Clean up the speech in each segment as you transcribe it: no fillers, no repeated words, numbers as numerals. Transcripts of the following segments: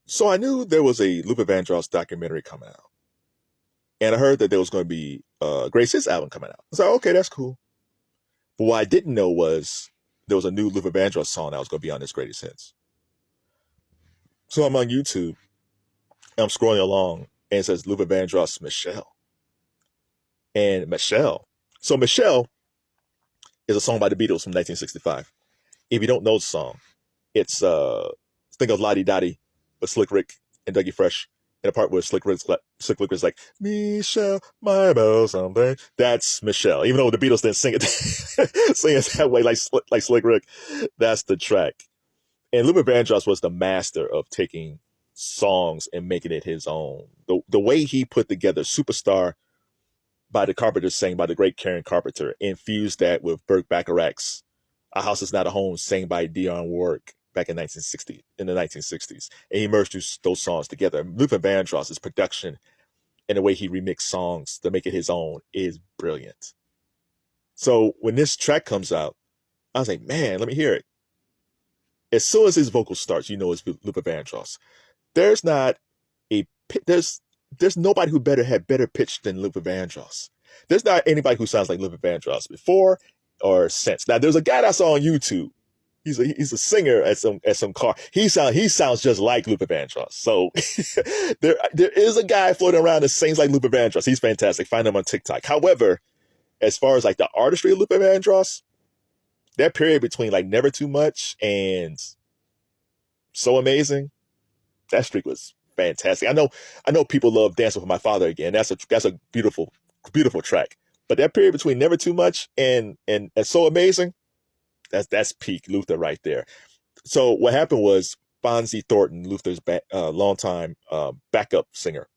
So I knew there was a Luther Vandross documentary coming out, and I heard that there was going to be a Greatest Hits album coming out. I was like, okay, that's cool. But what I didn't know was there was a new Luther Vandross song that was going to be on this Greatest Hits. So I'm on YouTube, and I'm scrolling along, and it says Luther Vandross Michelle. And Michelle. So Michelle is a song by the Beatles from 1965. If you don't know the song, it's think of Lottie Dottie with Slick Rick and Dougie Fresh. And the part where Slick Rick is like, Michelle, my bell, something. That's Michelle. Even though the Beatles didn't sing it, sing it that way like Slick Rick, that's the track. And Luther Vandross was the master of taking songs and making it his own. The way he put together Superstar by the Carpenters, sang by the great Karen Carpenter, infused that with Burt Bacharach's A House Is Not a Home, sang by Dionne Warwick back in the 1960s. And he merged those songs together. Luther Vandross's production and the way he remixed songs to make it his own is brilliant. So when this track comes out, I was like, man, let me hear it. As soon as his vocal starts, you know it's Luther Vandross. There's nobody who had better pitch than Luther Vandross. There's not anybody who sounds like Luther Vandross before or since. Now there's a guy that's on YouTube. He's a singer at some car. He sounds just like Luther Vandross. So there is a guy floating around that sings like Luther Vandross. He's fantastic. Find him on TikTok. However, as far as like the artistry of Luther Vandross, that period between like Never Too Much and So Amazing, that streak was fantastic. I know people love Dancing with My Father Again. That's a beautiful, beautiful track. But that period between Never Too Much and So Amazing, that's peak Luther right there. So what happened was Fonzie Thornton, Luther's longtime backup singer,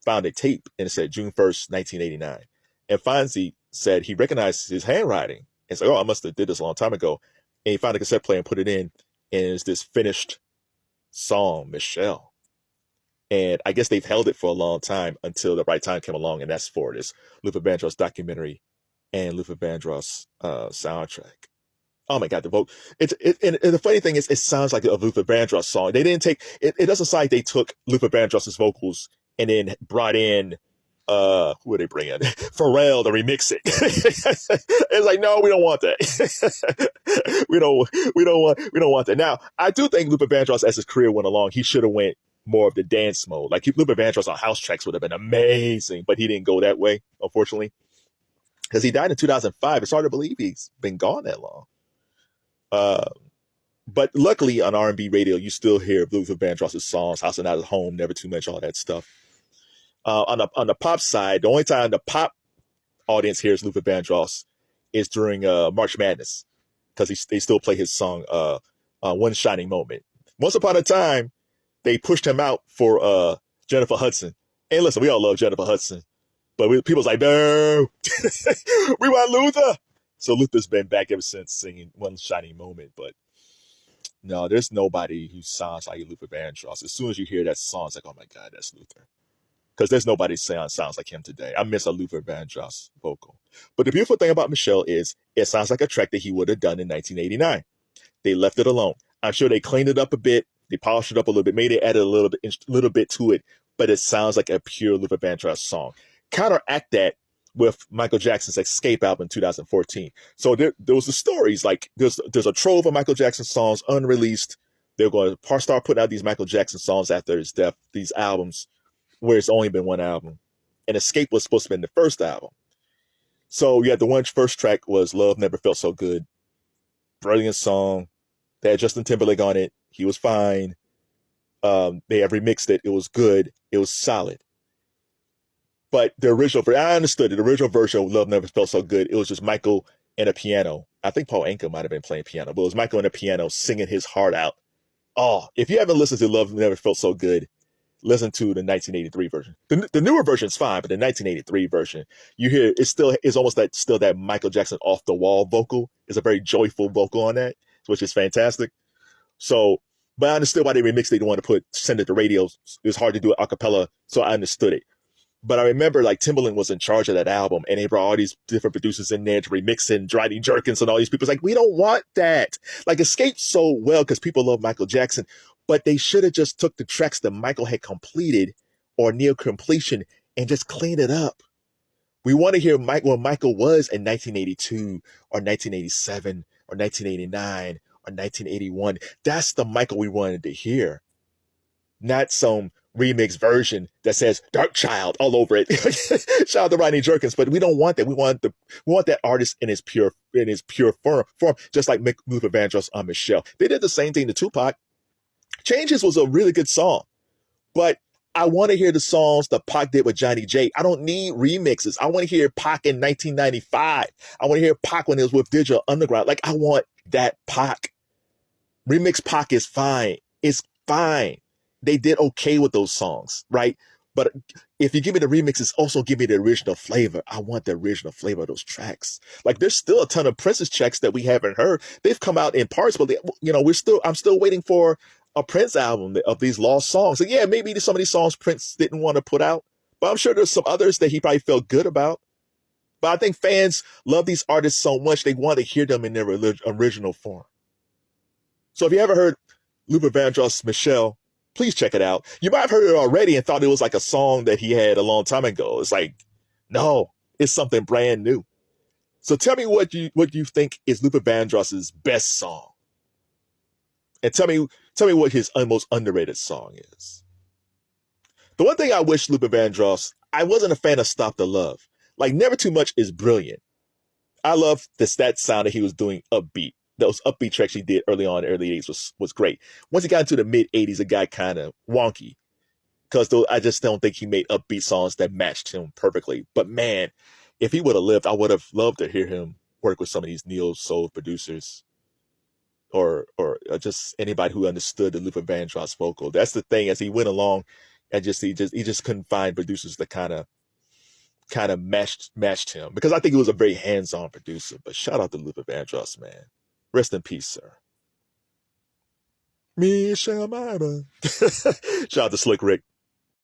found a tape and it said June 1st, 1989. And Fonzie said he recognized his handwriting and said, oh, I must have did this a long time ago. And he found a cassette player and put it in, and it's this finished song, Michelle. And I guess they've held it for a long time until the right time came along, and that's for this Luther Vandross documentary and Luther Vandross soundtrack. Oh my God, the vote! And the funny thing is, it sounds like a Luther Vandross song. They didn't take it. It doesn't sound like they took Luther Vandross's vocals and then brought in who would they bring in? Pharrell to remix it. It's like, no, we don't want that. we don't want that. Now, I do think Luther Vandross, as his career went along, he should have went more of the dance mode. Like Luther Vandross on house tracks would have been amazing, but he didn't go that way, unfortunately, because he died in 2005. It's hard to believe he's been gone that long. But luckily on R&B radio, you still hear Luther Vandross's songs, House and Not at Home, Never Too Much, all that stuff. On the pop side, the only time the pop audience hears Luther Vandross is during March Madness, because they still play his song One Shining Moment. Once upon a time, they pushed him out for Jennifer Hudson. And listen, we all love Jennifer Hudson, but people's like, no, we want Luther. So Luther's been back ever since singing One Shining Moment. But no, there's nobody who sounds like Luther Vandross. As soon as you hear that song, it's like, oh my God, that's Luther. Because there's nobody sounds like him today. I miss a Luther Vandross vocal. But the beautiful thing about Michelle is it sounds like a track that he would have done in 1989. They left it alone. I'm sure they cleaned it up a bit. They polished it up a little bit. Maybe they added a little bit to it. But it sounds like a pure Luther Vandross song. Counteract that with Michael Jackson's Xscape album in 2014. So there was the stories. Like there's a trove of Michael Jackson songs unreleased. They're going to start putting out these Michael Jackson songs after his death, these albums, where it's only been one album. And Xscape was supposed to be the first album. So you had the first track was Love Never Felt So Good. Brilliant song. They had Justin Timberlake on it. He was fine. They have remixed it. It was good. It was solid. But the original version, I understood it. The original version of Love Never Felt So Good, it was just Michael and a piano. I think Paul Anka might have been playing piano, but it was Michael and a piano singing his heart out. Oh, if you haven't listened to Love Never Felt So Good, listen to the 1983 version. The newer version is fine, but the 1983 version, you hear it's almost still that Michael Jackson off the wall vocal. It's a very joyful vocal on that, which is fantastic. So, but I understood why they remixed it. They didn't want to send it to radio. It was hard to do it a cappella, so I understood it. But I remember like Timbaland was in charge of that album, and they brought all these different producers in there to remix it, and Dryden Jerkins and all these people. It's like, we don't want that. Like Xscape so well because people love Michael Jackson, But they should have just took the tracks that Michael had completed or near completion and just cleaned it up. We want to hear where Michael was in 1982 or 1987 or 1989 or 1981. That's the Michael we wanted to hear, not some remix version that says "Dark Child" all over it. Shout out to Rodney Jerkins, but we don't want that. We want that artist in his pure form, just like Luther Vandross on Michelle. They did the same thing to Tupac. Changes was a really good song, but I want to hear the songs that Pac did with Johnny J. I don't need remixes. I want to hear Pac in 1995. I want to hear Pac when it was with Digital Underground. Like, I want that Pac. Remix Pac is fine. It's fine. They did okay with those songs, right? But if you give me the remixes, also give me the original flavor. I want the original flavor of those tracks. Like, there's still a ton of Prince's tracks that we haven't heard. They've come out in parts, but I'm still waiting for a Prince album of these lost songs. And yeah, maybe some of these songs Prince didn't want to put out, but I'm sure there's some others that he probably felt good about. But I think fans love these artists so much, they want to hear them in their original form. So if you ever heard Luther Vandross' Michelle, please check it out. You might have heard it already and thought it was like a song that he had a long time ago. It's like, no, it's something brand new. So tell me what you think is Luther Vandross' best song. And tell me what his most underrated song is. The one thing I wish Luther Vandross, I wasn't a fan of Stop the Love. Like, Never Too Much is brilliant. I love that sound that he was doing upbeat. Those upbeat tracks he did early on in the early 80s was great. Once he got into the mid 80s, it got kind of wonky. Because I just don't think he made upbeat songs that matched him perfectly. But man, if he would have lived, I would have loved to hear him work with some of these neo soul producers. Or just anybody who understood the Luther Vandross vocal. That's the thing, as he went along, and he just couldn't find producers that kind of matched him, because I think he was a very hands-on producer. But shout out to Luther Vandross, man. Rest in peace, sir. Michelle Myra. Shout out to Slick Rick.